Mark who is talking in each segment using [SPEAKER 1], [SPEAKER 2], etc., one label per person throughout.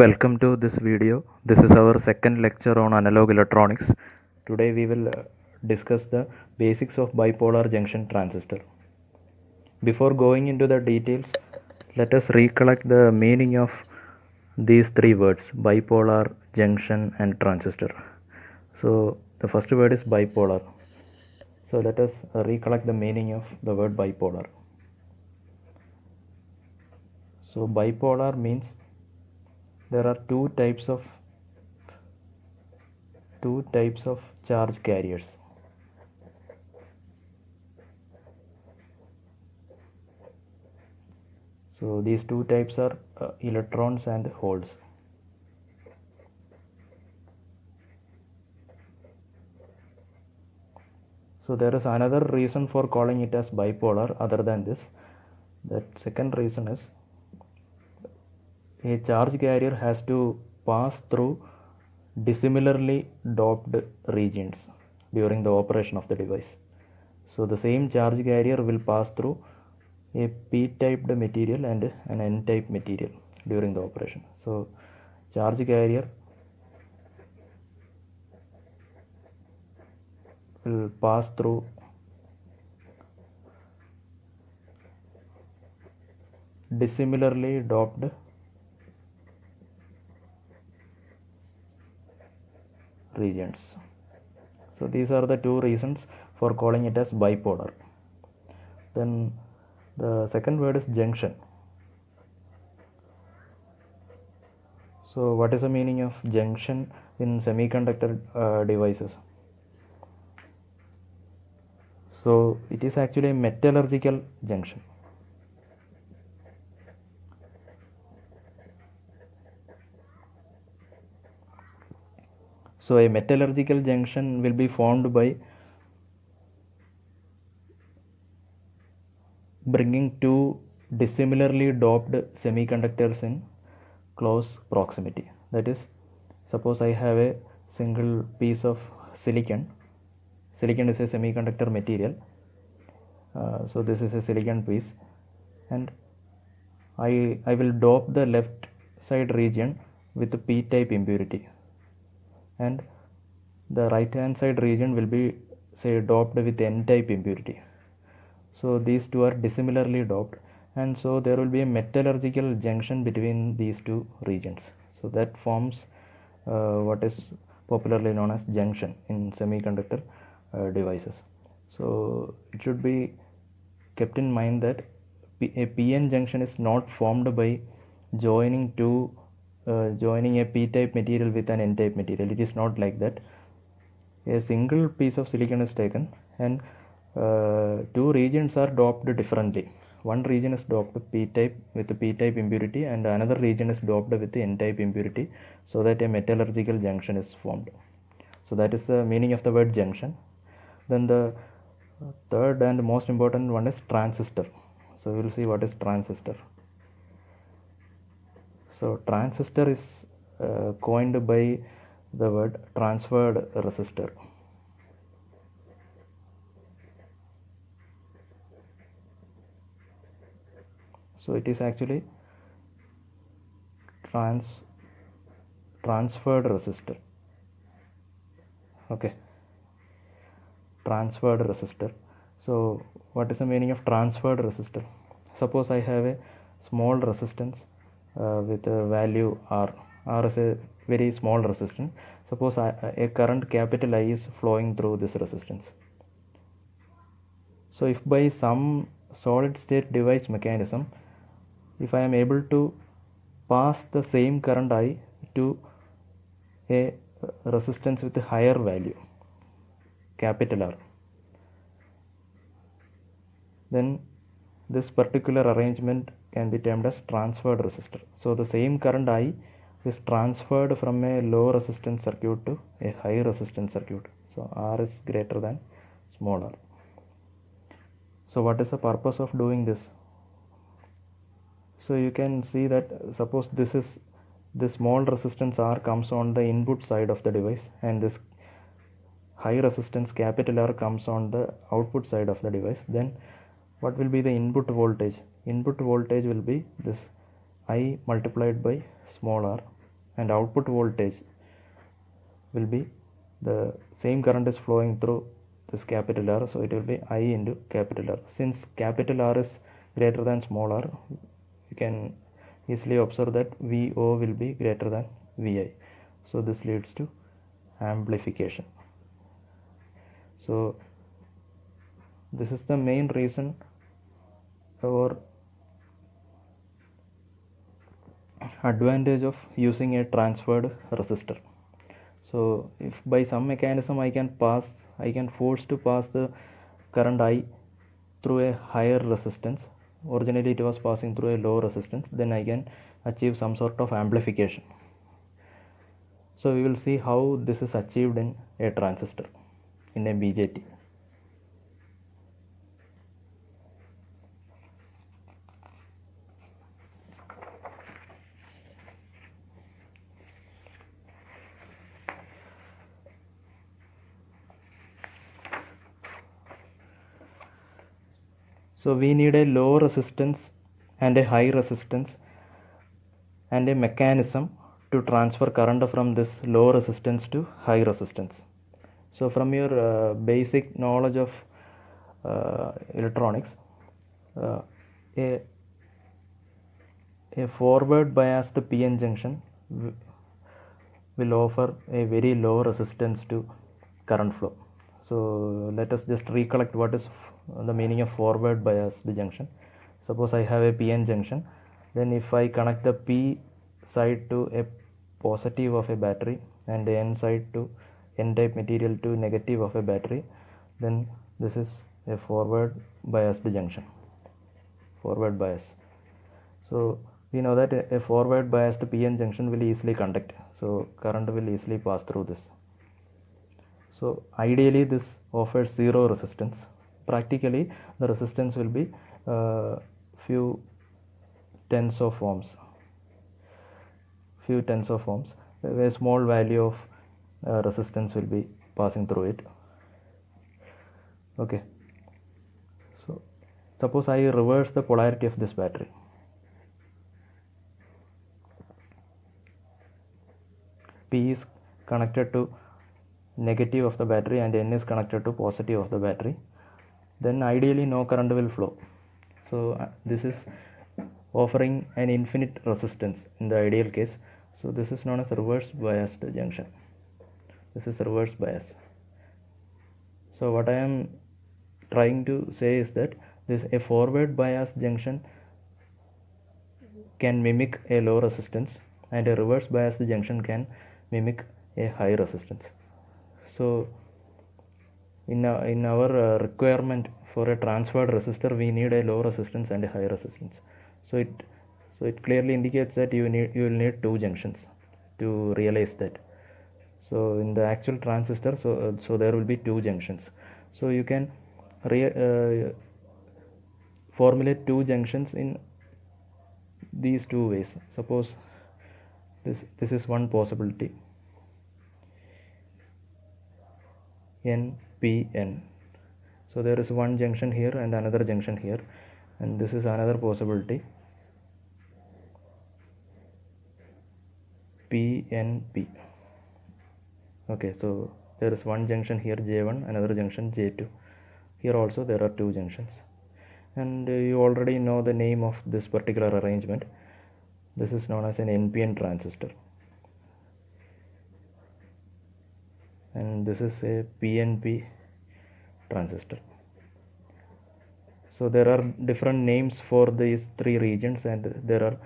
[SPEAKER 1] Welcome to this video. This is our second lecture on analog electronics. Today we will discuss the basics of bipolar junction transistor. Before going into the details, let us recollect the meaning of these three words: bipolar, junction and transistor. So the first word is bipolar. So let us recollect the meaning of the word bipolar. So bipolar means there are two types of charge carriers. So these two types are electrons and holes. So there is another reason for calling it as bipolar other than this. That second reason is a charge carrier has to pass through dissimilarly doped regions during the operation of the device. So the same charge carrier will pass through a p-typed material and an n-type material during the operation. So charge carrier will pass through dissimilarly doped regions. So these are the two reasons for calling it as bipolar. Then the second word is junction. So what is the meaning of junction in semiconductor devices? So it is actually a metallurgical junction. So a metallurgical junction will be formed by bringing two dissimilarly doped semiconductors in close proximity. That is, suppose I have a single piece of silicon. Silicon is a semiconductor material. So this is a silicon piece, and I will dope the left side region with a p-type impurity, and the right hand side region will be, say, doped with n-type impurity. So these two are dissimilarly doped, and so there will be a metallurgical junction between these two regions. So that forms what is popularly known as junction in semiconductor devices. So it should be kept in mind that a p-n junction is not formed by joining a p-type material with an n-type material. It is not like that. A single piece of silicon is taken, and two regions are doped differently. One region is doped p-type with the p-type impurity, and another region is doped with the n-type impurity, so that a metallurgical junction is formed. So that is the meaning of the word junction. Then the third and most important one is transistor. So we will see what is transistor. So transistor is coined by the word transferred resistor. So it is actually transferred resistor. Okay, transferred resistor. So what is the meaning of transferred resistor? Suppose I have a small resistance with a value R. R is a very small resistance. Suppose a current capital I is flowing through this resistance. So if by some solid state device mechanism, if I am able to pass the same current I to a resistance with a higher value, capital R, then this particular arrangement can be termed as transferred resistor. So the same current I is transferred from a low resistance circuit to a high resistance circuit. So R is greater than small r. So what is the purpose of doing this? So you can see that suppose this small resistance R comes on the input side of the device, and this high resistance capital R comes on the output side of the device. Then what will be the input voltage? Input voltage will be this I multiplied by small r, and output voltage will be the same current is flowing through this capital R, so it will be I into capital R. Since capital R is greater than small r, you can easily observe that VO will be greater than VI. So this leads to amplification. So this is the main reason or advantage of using a transferred resistor. So if by some mechanism I can force to pass the current I through a higher resistance, originally it was passing through a low resistance, then I can achieve some sort of amplification. So we will see how this is achieved in a transistor, in a BJT. So we need a low resistance and a high resistance and a mechanism to transfer current from this low resistance to high resistance. So from your basic knowledge of electronics, a forward biased PN junction will offer a very low resistance to current flow. So let us just recollect what is the meaning of forward biased junction. Suppose I have a PN junction, then if I connect the P side to a positive of a battery and the N side to N-type material to negative of a battery, then this is a forward biased junction, forward bias. So we know that a forward biased PN junction will easily conduct, so current will easily pass through this. So ideally this offers zero resistance. Practically the resistance will be few tens of ohms, a small value of resistance will be passing through it. Okay, so suppose I reverse the polarity of this battery. P is connected to negative of the battery and N is connected to positive of the battery, then ideally no current will flow. So this is offering an infinite resistance in the ideal case. So this is known as reverse biased junction. This is reverse bias. So what I am trying to say is that a forward bias junction can mimic a low resistance and a reverse biased junction can mimic a high resistance. So in our requirement for a transferred resistor, we need a low resistance and a high resistance. So it clearly indicates that you will need two junctions to realize that. So in the actual transistor, so there will be two junctions. So you can formulate two junctions in these two ways. Suppose this is one possibility, NPN. So there is one junction here and another junction here, and this is another possibility, PNP. Okay, so there is one junction here, J1, another junction, J2. Here also there are two junctions, and you already know the name of this particular arrangement. This is known as an NPN transistor, and this is a PNP transistor. So there are different names for these three regions, and there are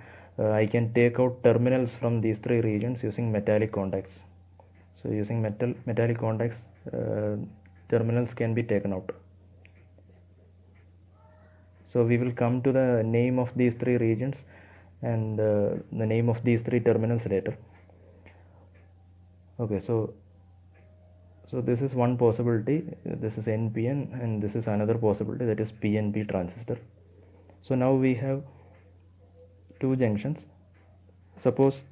[SPEAKER 1] I can take out terminals from these three regions using metallic contacts. So using metallic contacts, terminals can be taken out. So we will come to the name of these three regions and the name of these three terminals later. Okay, so this is one possibility, this is NPN, and this is another possibility, that is PNP transistor. So now we have two junctions. Suppose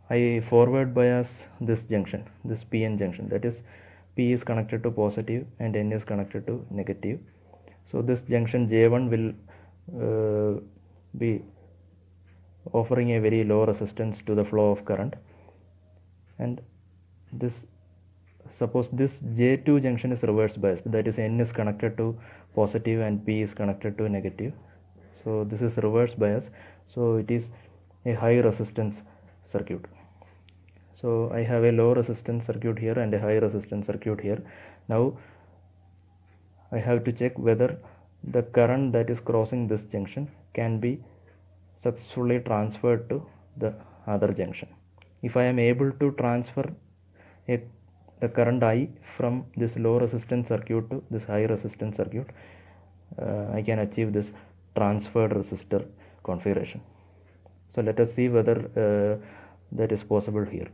[SPEAKER 1] I forward bias this junction, this PN junction, that is P is connected to positive and N is connected to negative. So this junction J1 will be offering a very low resistance to the flow of current. And this, suppose this J2 junction is reverse biased, that is N is connected to positive and P is connected to negative. So this is reverse bias, so it is a high resistance circuit. So I have a low resistance circuit here and a high resistance circuit here. Now I have to check whether the current that is crossing this junction can be successfully transferred to the other junction. If I am able to transfer the current I from this low resistance circuit to this high resistance circuit, I can achieve this transferred resistor configuration. So let us see whether that is possible here.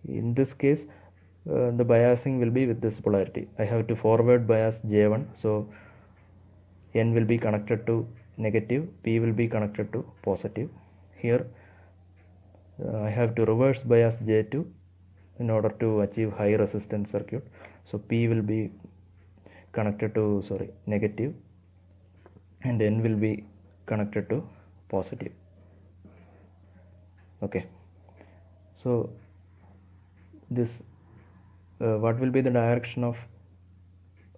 [SPEAKER 1] In this case, the biasing will be with this polarity. I have to forward bias J1, so N will be connected to negative, P will be connected to positive. Here I have to reverse bias J2 in order to achieve high resistance circuit. So P will be connected to negative and N will be connected to positive. Okay, so this what will be the direction of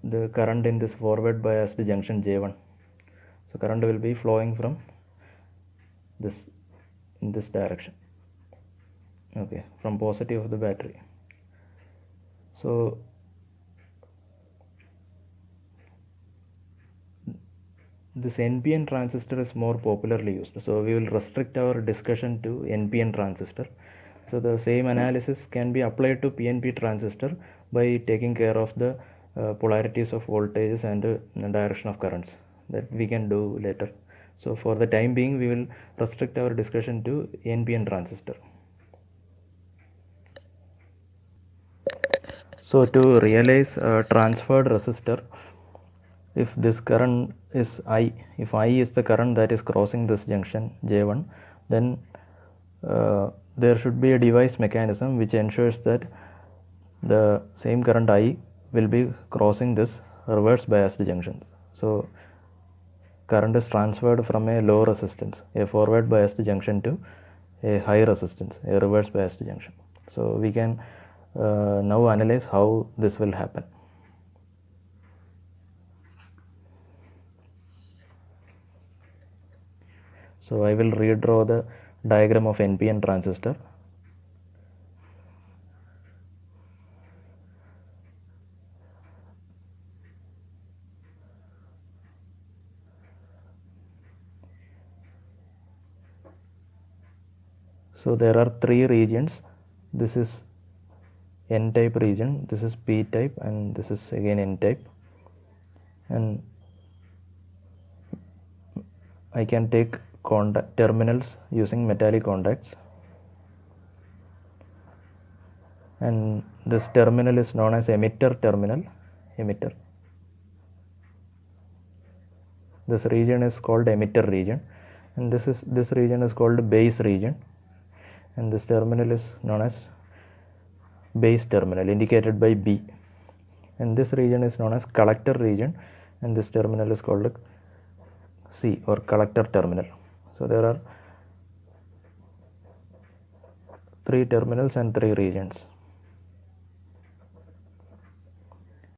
[SPEAKER 1] the current in this forward biased junction J1? So current will be flowing from this in this direction, okay, from positive of the battery. So this NPN transistor is more popularly used, so we will restrict our discussion to NPN transistor. So the same analysis can be applied to PNP transistor by taking care of the polarities of voltages and direction of currents, that we can do later. So for the time being we will restrict our discussion to NPN transistor. So to realize a transferred resistor, if this current is I, if I is the current that is crossing this junction J1, then there should be a device mechanism which ensures that the same current I will be crossing this reverse biased junction. So current is transferred from a low resistance, a forward biased junction, to a high resistance, a reverse biased junction. So we can now analyze how this will happen. So I will redraw the diagram of NPN transistor. So there are three regions. This is N-type region, this is P-type, and this is again N-type. And I can take terminals using metallic contacts, and this terminal is known as emitter terminal, emitter. This region is called emitter region, and this region is called base region, and this terminal is known as base terminal, indicated by B, and this region is known as collector region, and this terminal is called C, or collector terminal. So there are three terminals and three regions.